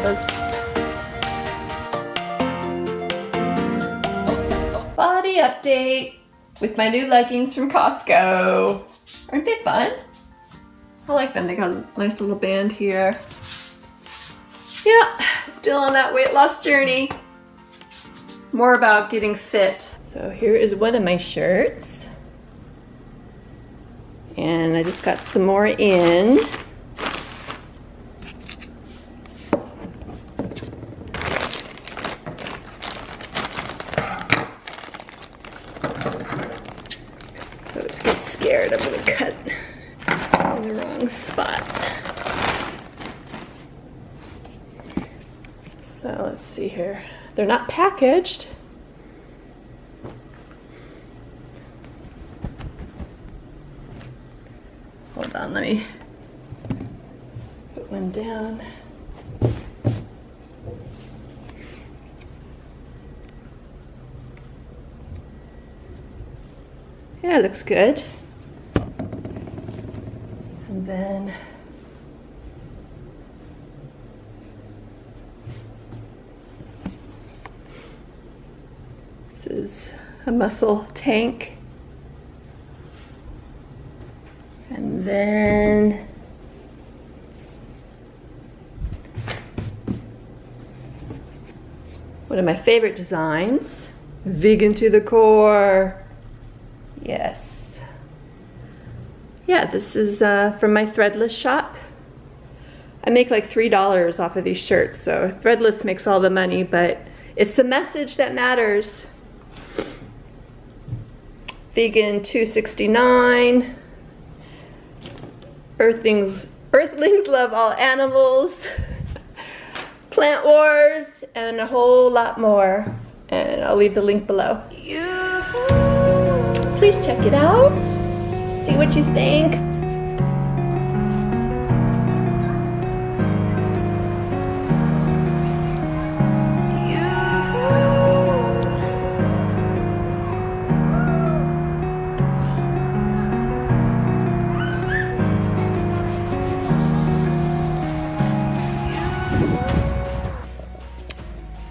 that is. Body update with my new leggings from Costco. Aren't they fun? I like them. They got a nice little band here. Yeah, still on that weight loss journey. More about getting fit. So here is one of my shirts. And I just got some more in. I always get scared I'm gonna cut in the wrong spot. So let's see here. They're not packaged. Hold on, let me put one down. Yeah, it looks good. And then this is a muscle tank. And then one of my favorite designs, vegan to the core. Yes. Yeah, this is from my Threadless shop. I make like $3 off of these shirts, so Threadless makes all the money, but it's the message that matters. Vegan 269. Earthlings love all animals. Plant wars, and a whole lot more. And I'll leave the link below. Please check it out. See what you think.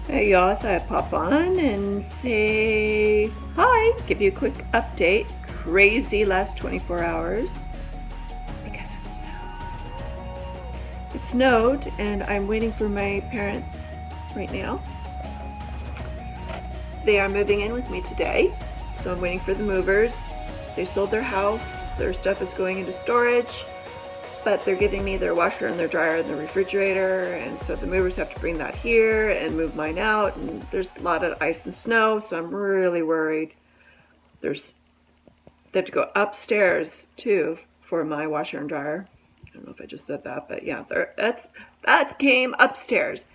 Hey y'all, I thought I'd pop on and say hi, give you a quick update. Crazy last 24 hours because it snowed. It snowed and I'm waiting for my parents right now. They are moving in with me today, so I'm waiting for the movers. They sold their house, their stuff is going into storage, but they're giving me their washer and their dryer and the refrigerator, and so the movers have to bring that here and move mine out, and there's a lot of ice and snow, so I'm really worried. They have to go upstairs too for my washer and dryer. I don't know if I just said that, but yeah, that came upstairs.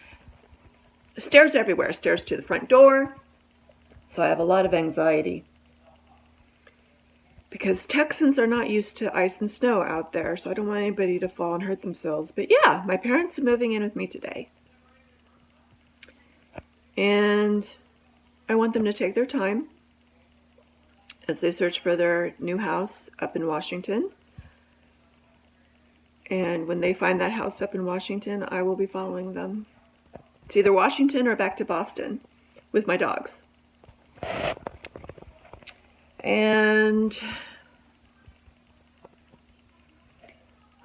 Stairs everywhere, stairs to the front door, so I have a lot of anxiety. Because Texans are not used to ice and snow out there, so I don't want anybody to fall and hurt themselves. But yeah, my parents are moving in with me today. And I want them to take their time as they search for their new house up in Washington. And when they find that house up in Washington, I will be following them. It's either Washington or back to Boston with my dogs. And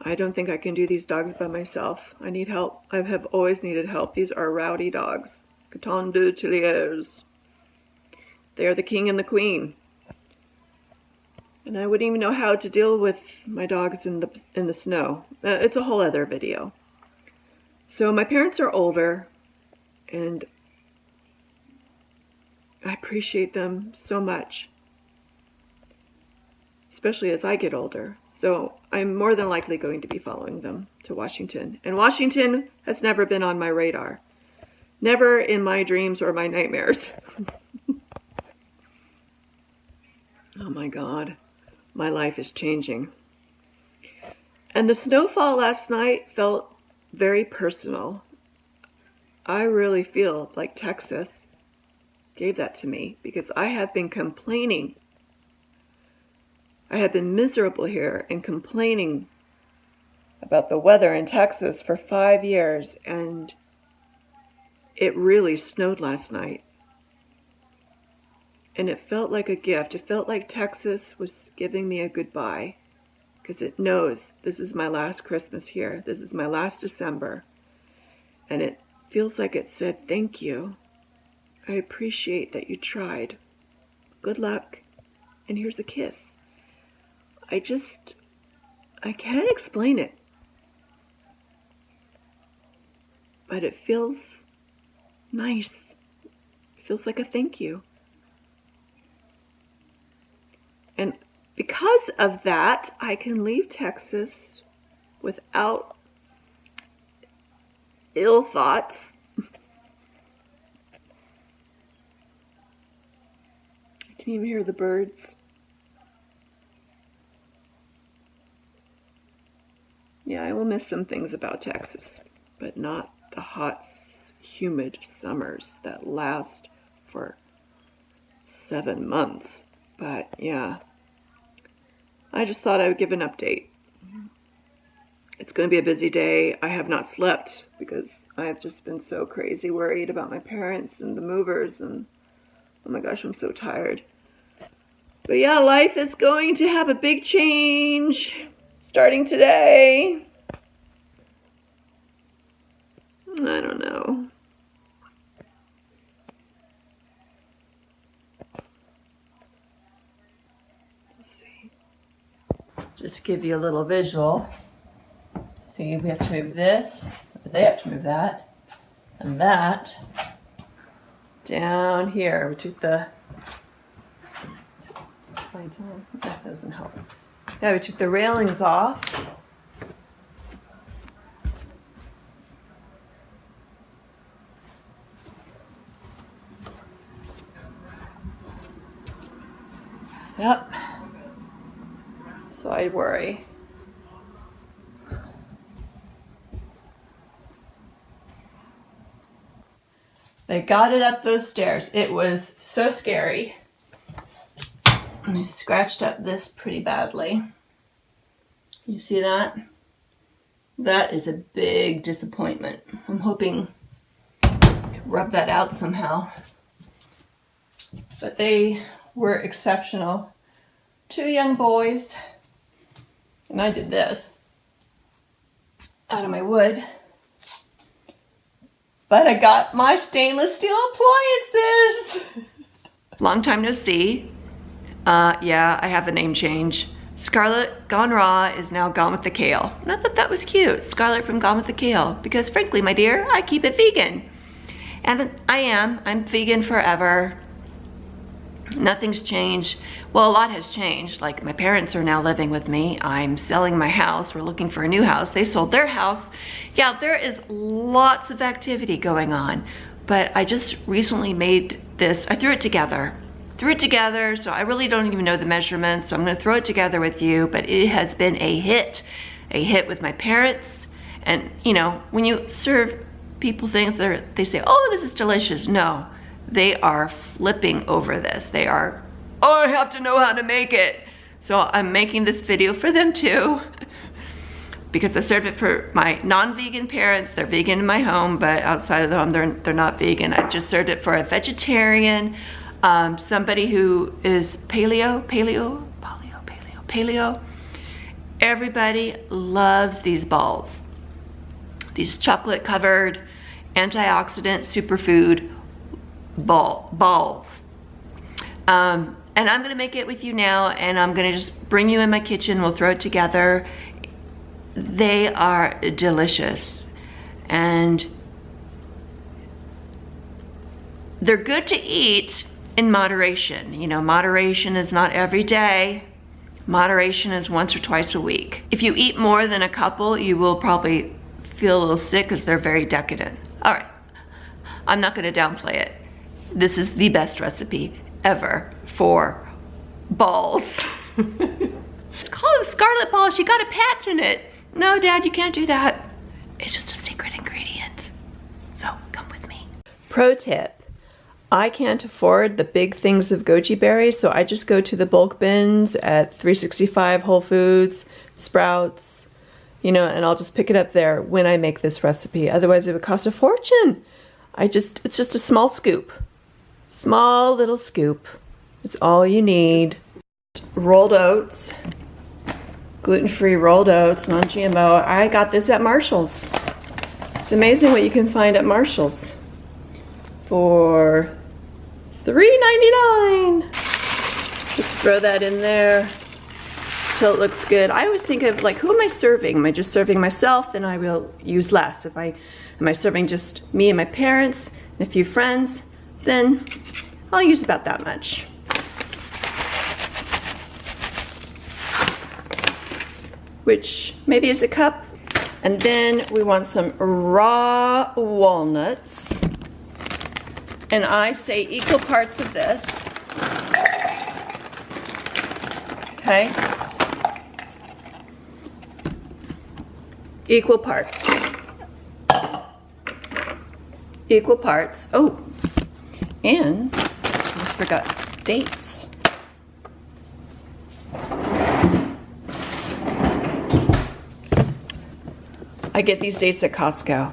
I don't think I can do these dogs by myself. I need help. I have always needed help. These are rowdy dogs. Coton de Tilliers. They are the king and the queen. And I wouldn't even know how to deal with my dogs in the snow. It's a whole other video. So my parents are older, and I appreciate them so much, especially as I get older. So I'm more than likely going to be following them to Washington. And Washington has never been on my radar. Never in my dreams or my nightmares. Oh my God, my life is changing. And the snowfall last night felt very personal. I really feel like Texas gave that to me because I have been complaining. I have been miserable here and complaining about the weather in Texas for 5 years, and It really snowed last night. And it felt like a gift. It felt like Texas was giving me a goodbye, because it knows this is my last Christmas here. This is my last December. And it feels like it said, thank you. I appreciate that you tried. Good luck. And here's a kiss. I can't explain it. But it feels nice. It feels like a thank you. And because of that, I can leave Texas without ill thoughts. I can even hear the birds. Yeah, I will miss some things about Texas, but not the hot, humid summers that last for 7 months. But yeah, I just thought I would give an update. It's going to be a busy day. I have not slept because I have just been so crazy worried about my parents and the movers, and oh my gosh, I'm so tired. But yeah, life is going to have a big change starting today. I don't know. Let's see. Just give you a little visual. See, we have to move this, they have to move that, and that down here. We took the, that doesn't help. Yeah, we took the railings off. Yep. So I worry. They got it up those stairs. It was so scary. And I scratched up this pretty badly. You see that? That is a big disappointment. I'm hoping I can rub that out somehow. But they were exceptional. 2 young boys. And I did this out of my wood. But I got my stainless steel appliances. Long time no see. Yeah, I have a name change. Scarlett Gone Raw is now Gone with the Kale. And I thought that was cute. Scarlett from Gone with the Kale. Because frankly, my dear, I keep it vegan. And I'm vegan forever. Nothing's changed. Well, a lot has changed. Like, my parents are now living with me. I'm selling my house. We're looking for a new house. They sold their house. Yeah, there is lots of activity going on. But I just recently made this. I threw it together. So I really don't even know the measurements. So I'm going to throw it together with you. But it has been a hit. A hit with my parents. And, you know, when you serve people things, they say, oh, this is delicious. No. They are flipping over this. They are, oh, I have to know how to make it. So I'm making this video for them too. Because I served it for my non-vegan parents. They're vegan in my home, but outside of the home, they're not vegan. I just served it for a vegetarian, somebody who is paleo. Everybody loves these balls. These chocolate covered antioxidant superfood balls. And I'm gonna make it with you now, and I'm gonna just bring you in my kitchen. We'll throw it together. They are delicious, and they're good to eat in moderation. You know, moderation is not every day. Moderation is once or twice a week. If you eat more than a couple, you will probably feel a little sick because they're very decadent. All right, I'm not gonna downplay it. This is the best recipe ever for balls. It's called Scarlett balls. She got a patent it. No, Dad, you can't do that. It's just a secret ingredient. So come with me. Pro tip. I can't afford the big things of goji berries, so I just go to the bulk bins at 365 Whole Foods, Sprouts, you know, and I'll just pick it up there when I make this recipe. Otherwise, it would cost a fortune. It's just a small scoop. Small little scoop. It's all you need. Rolled oats. Gluten-free rolled oats, non-GMO. I got this at Marshall's. It's amazing what you can find at Marshall's for $3.99. Just throw that in there till it looks good. I always think of like, who am I serving? Am I just serving myself? Then I will use less. Am I serving just me and my parents and a few friends? Then I'll use about that much. Which maybe is a cup. And then we want some raw walnuts. And I say equal parts of this. Okay? Equal parts. Equal parts. Oh, and I just forgot dates. I get these dates at Costco.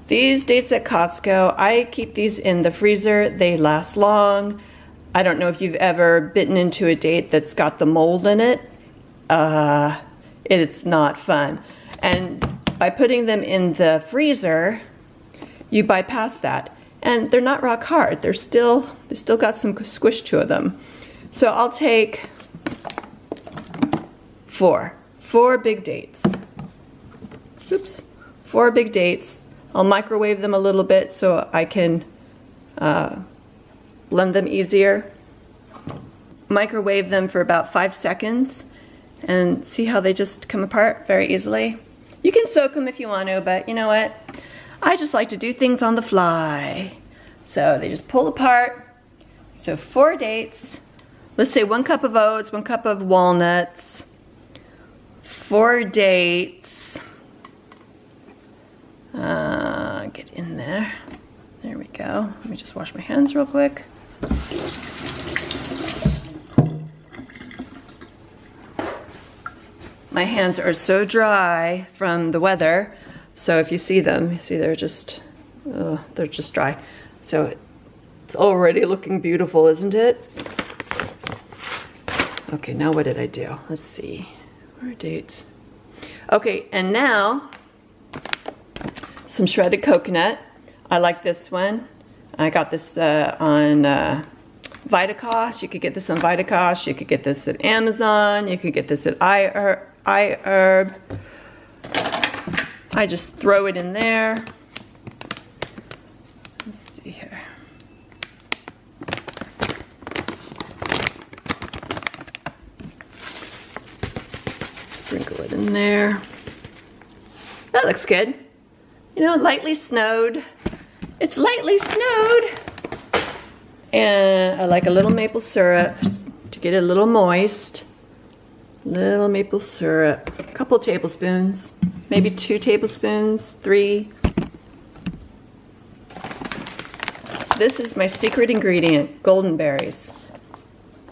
These dates at Costco, I keep these in the freezer. They last long. I don't know if you've ever bitten into a date that's got the mold in it. It's not fun. And by putting them in the freezer, you bypass that. And they're not rock hard. They still got some squish to them. So I'll take four big dates. Oops, 4 big dates. I'll microwave them a little bit so I can blend them easier. Microwave them for about 5 seconds and see how they just come apart very easily. You can soak them if you want to, but you know what? I just like to do things on the fly. So they just pull apart. So 4 dates. Let's say 1 cup of oats, 1 cup of walnuts, 4 dates. Get in there. There we go. Let me just wash my hands real quick. My hands are so dry from the weather, so if you see them, you see they're just dry. So it's already looking beautiful, isn't it? Okay, now what did I do? Let's see. Where are dates? Okay, and now some shredded coconut. I like this one. I got this on Vitacost. You could get this on Vitacost. You could get this at Amazon. You could get this at iHerb. I just throw it in there. Let's see here. Sprinkle it in there. That looks good. You know, lightly snowed. It's lightly snowed. And I like a little maple syrup to get it a little moist. Little maple syrup. A couple tablespoons. Maybe 2 tablespoons, 3. This is my secret ingredient, golden berries.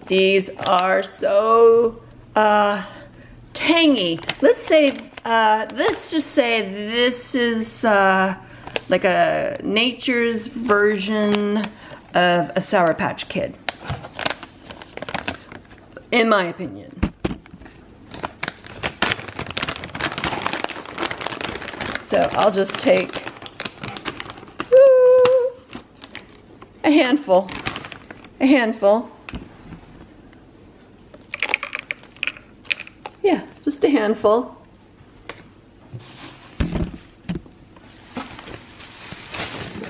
These are so tangy. Let's just say this is like a nature's version of a Sour Patch Kid, in my opinion. So I'll just take a handful. Yeah, just a handful.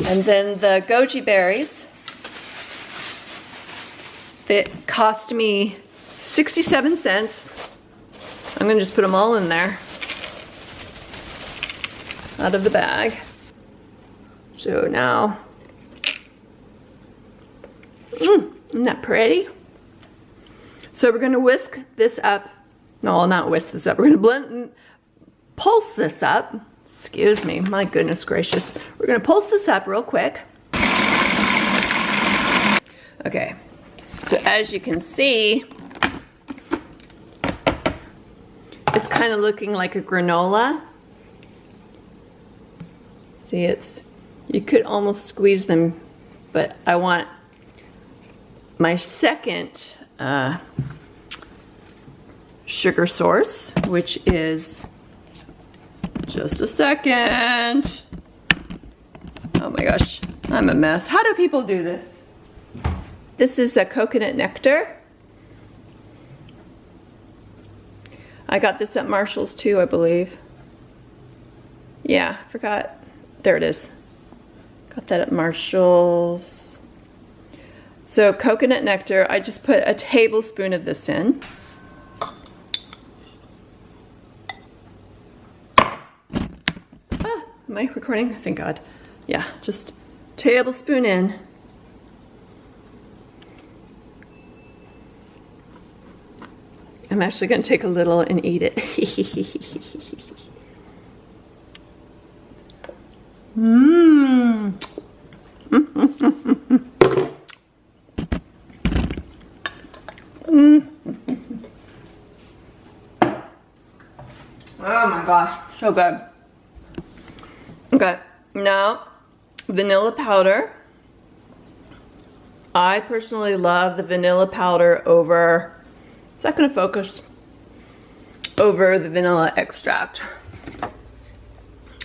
And then the goji berries, that cost me 67 cents. I'm gonna just put them all in there, out of the bag. So now, isn't that pretty? So we're gonna whisk this up. No, not whisk this up. We're gonna blend, pulse this up. Excuse me, my goodness gracious. We're gonna pulse this up real quick. Okay, so as you can see, it's kind of looking like a granola. See, you could almost squeeze them, but I want my second sugar source, which is, just a second. Oh my gosh, I'm a mess. How do people do this? This is a coconut nectar. I got this at Marshall's too, I believe. Yeah, I forgot. There it is. Got that at Marshall's. So coconut nectar, I just put a tablespoon of this in. Am I recording? Thank God. Yeah, just tablespoon in. I'm actually going to take a little and eat it. Mmm. Oh my gosh, so good. Okay, now vanilla powder. I personally love the vanilla powder over, is that going to focus? Over the vanilla extract,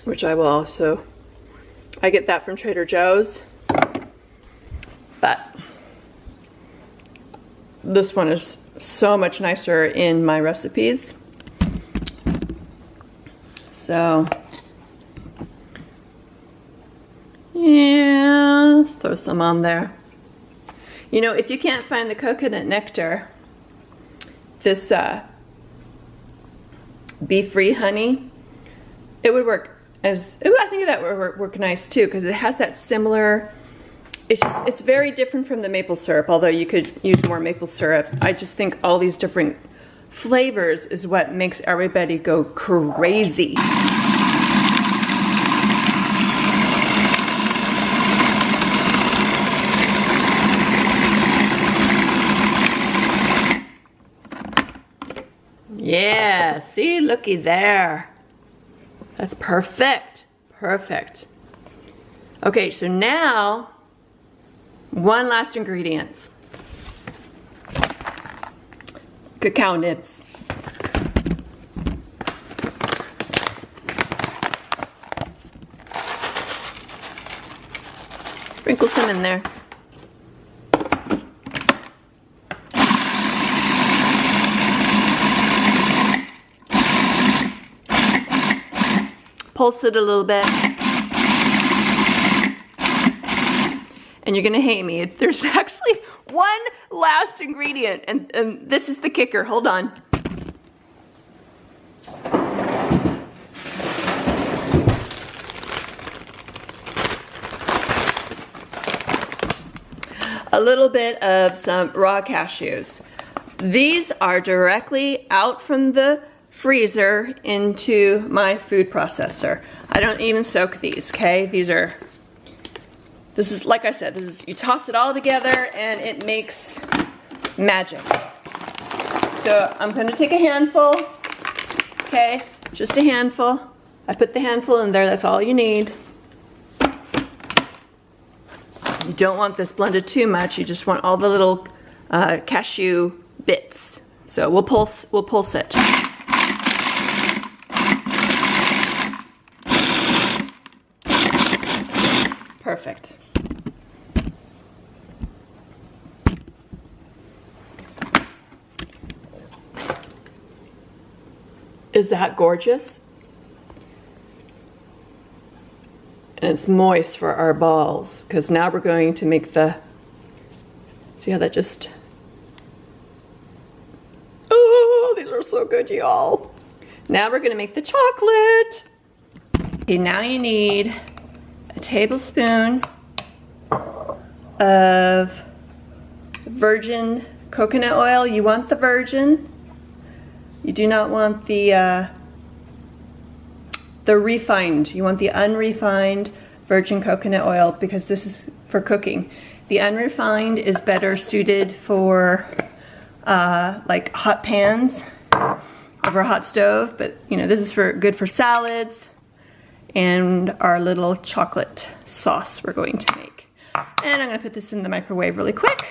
which I will also, I get that from Trader Joe's, but this one is so much nicer in my recipes. So yeah, let's throw some on there. You know, if you can't find the coconut nectar, this bee-free honey, it would work as, I think that would work nice too, because it has that similar, it's very different from the maple syrup, although you could use more maple syrup. I just think all these different flavors is what makes everybody go crazy. Yeah, see, looky there. That's perfect, perfect. Okay, so now, one last ingredient. Cacao nibs. Sprinkle some in there. Pulse it a little bit. And you're gonna hate me. There's actually one last ingredient, and this is the kicker. Hold on. A little bit of some raw cashews. These are directly out from the freezer into my food processor. I don't even soak these, okay? This is, like I said, you toss it all together and it makes magic. So I'm gonna take a handful, okay? Just a handful. I put the handful in there, that's all you need. You don't want this blended too much, you just want all the little cashew bits. So we'll pulse it. Perfect. Is that gorgeous? And it's moist for our balls, because now we're going to make the, see how that just, oh, these are so good, y'all. Now we're gonna make the chocolate. Okay, now you need a tablespoon of virgin coconut oil. You want the virgin. You do not want the refined. You want the unrefined virgin coconut oil, because this is for cooking. The unrefined is better suited for like hot pans over a hot stove, but you know, this is good for salads and our little chocolate sauce we're going to make. And I'm gonna put this in the microwave really quick.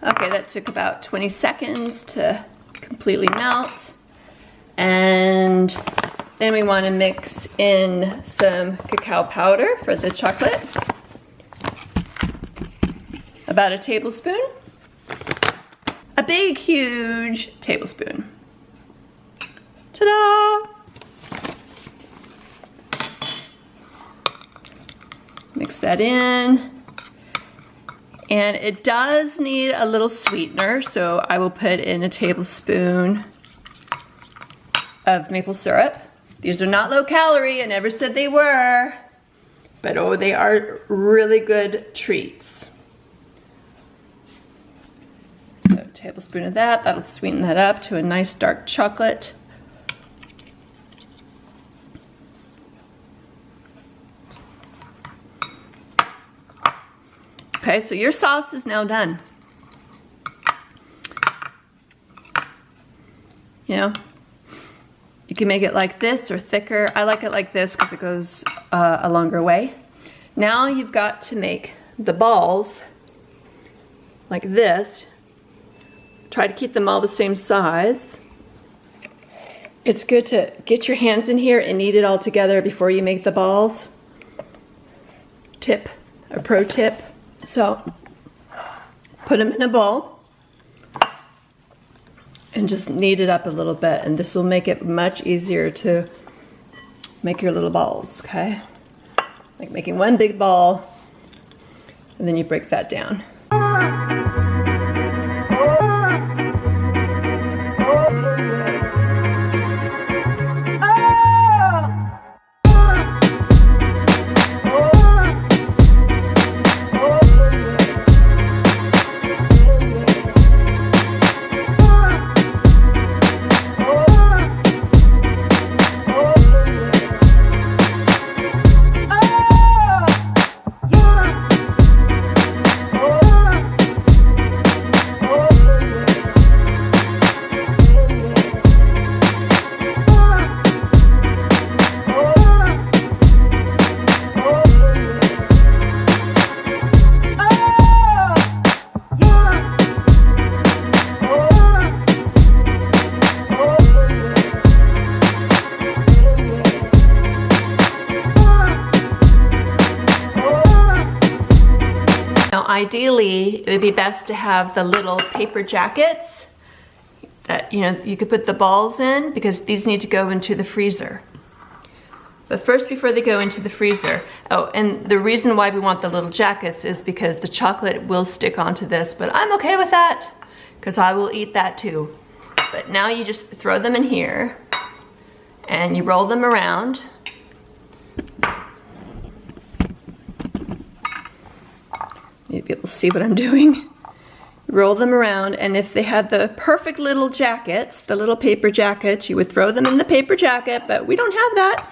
Okay, that took about 20 seconds to completely melt. And then we wanna mix in some cacao powder for the chocolate. About a tablespoon. A big, huge tablespoon. Ta-da! Mix that in. And it does need a little sweetener, so I will put in a tablespoon of maple syrup. These are not low calorie, I never said they were, but oh, they are really good treats. So a tablespoon of that, that'll sweeten that up to a nice dark chocolate. Okay, so your sauce is now done. You know, you can make it like this or thicker. I like it like this because it goes a longer way. Now you've got to make the balls like this. Try to keep them all the same size. It's good to get your hands in here and knead it all together before you make the balls. A pro tip. So put them in a bowl and just knead it up a little bit, and this will make it much easier to make your little balls, okay? Like making one big ball, and then you break that down. Ideally, it would be best to have the little paper jackets that, you know, you could put the balls in, because these need to go into the freezer. But first, before they go into the freezer, oh, and the reason why we want the little jackets is because the chocolate will stick onto this, but I'm okay with that because I will eat that too. But now you just throw them in here and you roll them around. You'll be able to see what I'm doing. Roll them around, and if they had the perfect little jackets, the little paper jackets, you would throw them in the paper jacket, but we don't have that.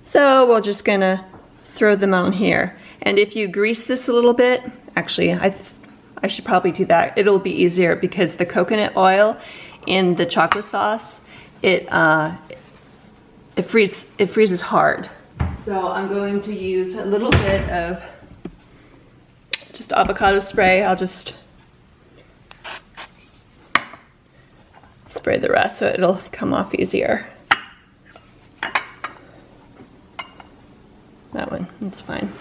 So we're just gonna throw them on here. And if you grease this a little bit, actually I should probably do that. It'll be easier because the coconut oil in the chocolate sauce, it freezes hard. So I'm going to use a little bit of just avocado spray. I'll just spray the rest so it'll come off easier. That one, that's fine.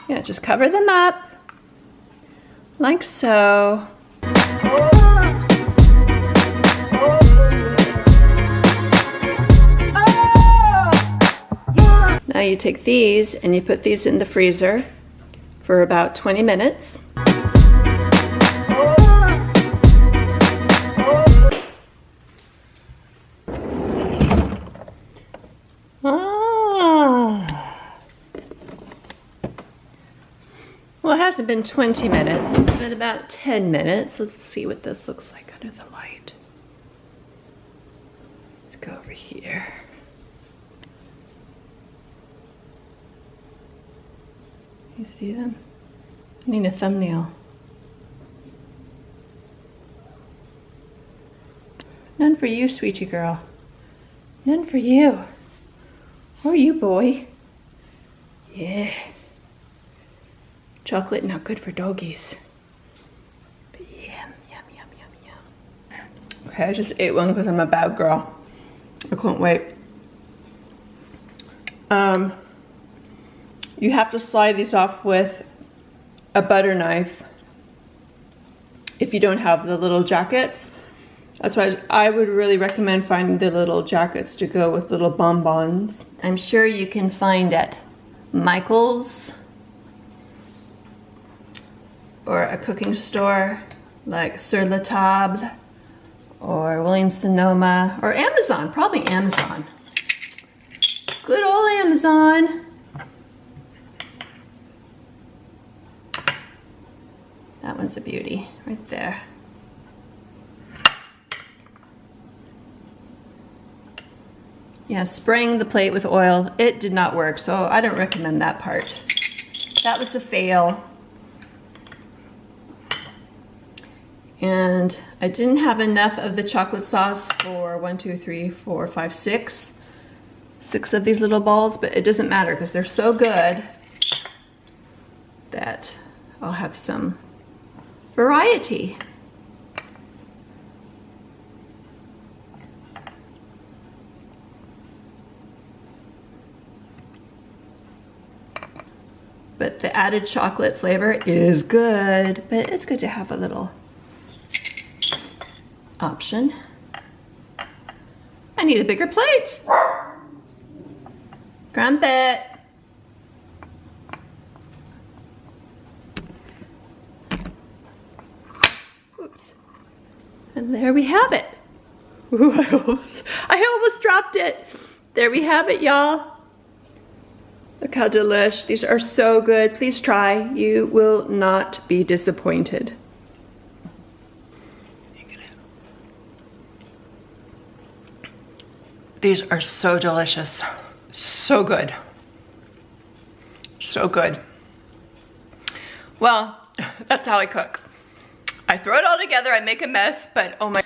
Yeah, just cover them up like so. Now you take these and you put these in the freezer for about 20 minutes. Well, it hasn't been 20 minutes, it's been about 10 minutes. Let's see what this looks like under the light. Let's go over here. You see them? I need a thumbnail. None for you, sweetie girl. None for you. Or you, boy. Yeah. Chocolate not good for doggies. But yum, yum, yum, yum, yum. Okay, I just ate one because I'm a bad girl. I couldn't wait. You have to slide these off with a butter knife if you don't have the little jackets. That's why I would really recommend finding the little jackets to go with little bonbons. I'm sure you can find at Michael's or a cooking store like Sur La Table or Williams-Sonoma or Amazon, probably Amazon. Good old Amazon. That one's a beauty right there. Yeah, spraying the plate with oil, it did not work, so I don't recommend that part. That was a fail. And I didn't have enough of the chocolate sauce for 1, 2, 3, 4, 5, 6. 6 of these little balls, but it doesn't matter because they're so good that I'll have some variety. But the added chocolate flavor is good, but it's good to have a little option. I need a bigger plate. Crumpet. Oops. And there we have it. Ooh, I almost dropped it. There we have it, y'all. Look how delish. These are so good. Please try. You will not be disappointed. These are so delicious. So good. So good. Well, that's how I cook. I throw it all together, I make a mess, but oh my